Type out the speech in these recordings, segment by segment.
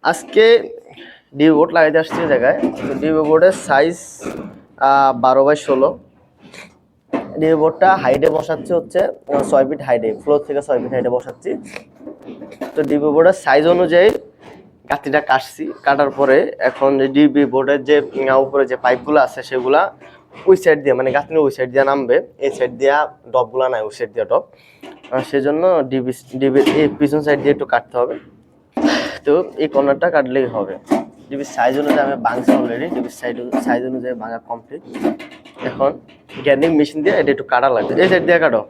আজকে DB board লাগাইতে আসছে জায়গায়। তো ডিবি বোর্ডের সাইজ 12x16। ডিবি বোর্ডটা হাইটে বসাচ্ছি হচ্ছে 6 ফিট হাইটে, ফ্লোর থেকে 6 ফিট হাইটে বসাচ্ছি। তো ডিবি বোর্ডের সাইজ অনুযায়ী গাঁথনিটা কাটছি, কাটার পরে এখন ডিবি বোর্ডের যে উপরে যে পাইপগুলো আছে সেগুলা ওই সাইড দিয়ে, মানে গাঁথনির ওই সাইড দিয়ে নামবে, এই সাইড দিয়া ডবগুলা নাই, ওই সাইড দিয়া ডব। সেজন্য ডিবির এই পিছন সাইড দিয়ে একটু কাটতে হবে। তো এই কর্নারটা কাটলেই হবে। ডিবির সাইজ অনুযায়ী আমি ভাঙছি অলরেডি, ডিবির সাইজ অনুযায়ী ভাঙা কমপ্লিট। এখন গ্যান্ডিং মেশিন দিয়ে এটা একটু কাটা লাগবে। এই সাইড দিয়ে কাটো,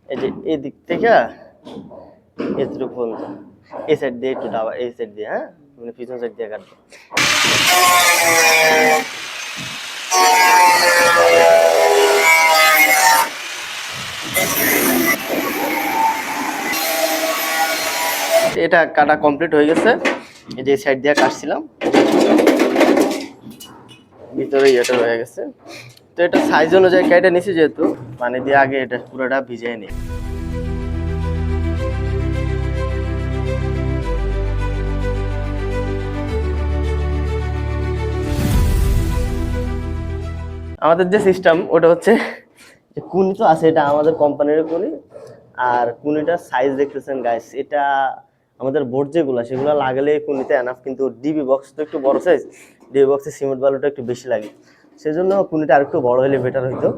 এই যে এই দিক থেকে এতটুকু পর্যন্ত, এই সাইড দিয়ে একটু ডাবা, এই সাইড দিয়ে, হ্যাঁ, মানে পিছন সাইড দিয়ে কাটবে। এটা কাটা কমপ্লিট হয়ে গেছে। এই যে সাইড দিয়ে কাটছিলাম, ভিতরে এটা হয়ে গেছে। তো এটা সাইজ অনুযায়ী কেটে নিছি, যেহেতু পানি দিয়ে আগে এটা পুরোটা ভিজিয়ে নিই। আমাদের যে সিস্টেম ওটা হচ্ছে যে কুনি তো আছে, এটা আমাদের কোম্পানির কুনি। আর কুনিটার সাইজ দেখতেছেন গাইস, এটা আমাদের বোর্ড যেগুলো সেগুলো লাগালে কুনিতে এনাফ, কিন্তু ডিবি বক্স তো একটু বড় সাইজ, ডিবি বক্সে সিমেন্ট বালুটা একটু বেশি লাগে, সেজন্য কুনিটা আর একটু বড় হলে বেটার হইতো।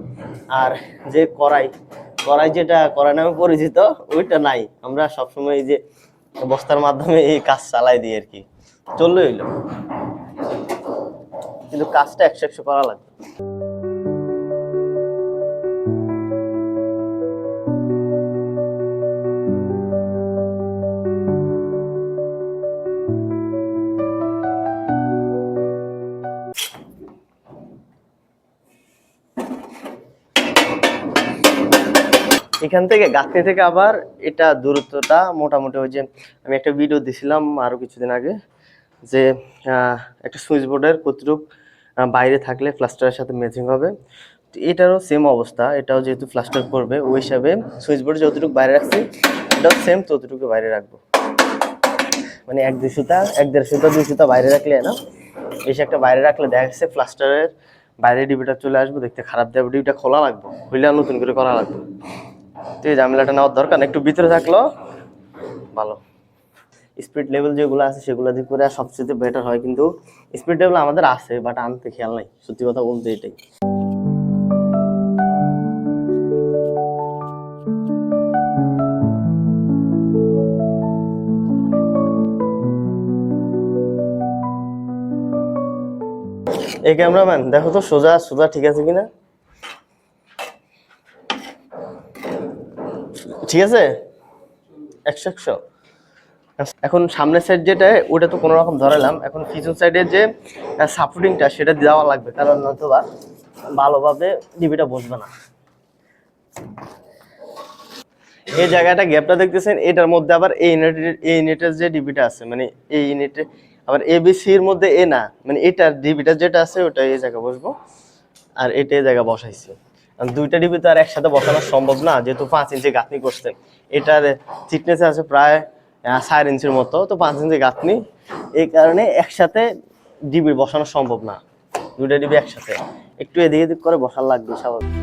আর যে কড়াই যেটা কড়াই নামে পরিচিত ওইটা নাই, আমরা সবসময় এই যে বস্তার মাধ্যমে এই কাজ চালাই দিই আর কি, চললে হইলো, কিন্তু কাজটা 100 করা লাগবে। এখান থেকে গাঁথনি থেকে আবার এটা দূরত্বটা মোটামুটি, ওই যে আমি একটা ভিডিও দিছিলাম আরো কিছুদিন আগে, যে একটা সুইচ বোর্ডের কতটুক বাইরে থাকলে প্লাস্টারের সাথে ম্যাচিং হবে, তো এটারও সেম অবস্থা। এটাও যেহেতু প্লাস্টার করবে, ওই হিসাবে সুইচ বোর্ডে যতটুকু বাইরে রাখছি এটাও সেম ততটুকু বাইরে রাখবো, মানে 1-2 সুতা, 1-1.5 সুতা, 2 সুতা বাইরে রাখলে না, বেশি একটা বাইরে রাখলে দেখা যাচ্ছে প্লাস্টারের বাইরে ডিবিটা চলে আসবে, দেখতে খারাপ দেবে, ডিবিটা খোলা লাগবে, খুলে নতুন করে করা লাগবে। তো এই ঝামেলাটা নেওয়ার দরকার না, একটু ভিতরে থাকলো ভালো। স্পিড লেভেল যেগুলো আছে সেগুলো দিয়ে করে সবচেয়ে বেটার হয়, কিন্তু স্পিড লেভেল আমাদের আছে বাট আনতে খেয়াল নাই, সত্যি কথা বলতে এটাই। এই ক্যামেরাম্যান দেখো তো সোজা সোজা ঠিক আছে কিনা, ঠিক আছে 100। এখন সামনের সাইড যেটা ওটা তো কোনো রকম ধরালাম, এখন পিছন সাইডের যে সাপোর্টিংটা সেটা দেওয়া লাগবে, কারণ নতুবা ভালোভাবে ডিবিটা বসবে না। এই জায়গাটা গ্যাপটা দেখতেছেন, এটার মধ্যে আবার এই ইউনিটের যে ডিবিটা আছে, মানে এই ইউনিটে আবার এবিসির মধ্যে এ না, মানে এটার ডিবিটা যেটা আছে ওটা এই জায়গায় বসবো, আর এটা এই জায়গায় বসাইছি। দুইটা ডিবি তো আর একসাথে বসানো সম্ভব না, যেহেতু 5 ইঞ্চি গাঁথনি করছেন, এটার থিকনেস আছে প্রায় 4 ইঞ্চির মতো, তো 5 ইঞ্চি গাঁথনি, এই কারণে একসাথে ডিবি বসানো সম্ভব না, দুইটা ডিবি একসাথে একটু এদিক এদিক করে বসার লাগবে স্বাভাবিক।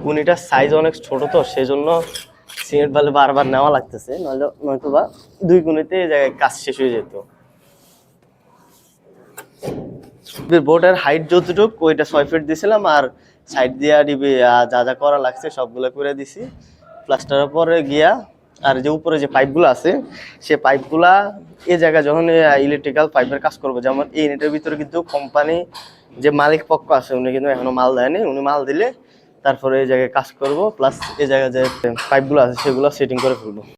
কুনিটার সাইজ অনেক ছোট, তো সেই জন্য সিমেন্ট বালু বারবার নেওয়া লাগতেছে, নয়তো বা 2 কুনিতে এই জায়গায় কাজ শেষ হয়ে যেত। বোর্ডের হাইট যতটুকু ওইটা 6 ফিট দিছিলাম, আর সাইড দিয়ে ডিবি যা যা করা লাগছে সবগুলো করে দিছি প্লাস্টারের পরে গিয়া। আর যে উপরে যে পাইপগুলো আছে সে পাইপগুলা এই জায়গায় যখন ইলেকট্রিক্যাল পাইপের কাজ করবো, যেমন এই ইউনিটের ভিতরে কিন্তু কোম্পানি যে মালিক পক্ষ আছে উনি কিন্তু এখনো মাল দেয়নি, উনি মাল দিলে তারপরে এই জায়গায় কাজ করব, প্লাস এই জায়গায় যে পাইপগুলো আছে সেগুলো সেটিং করে ফেলবো।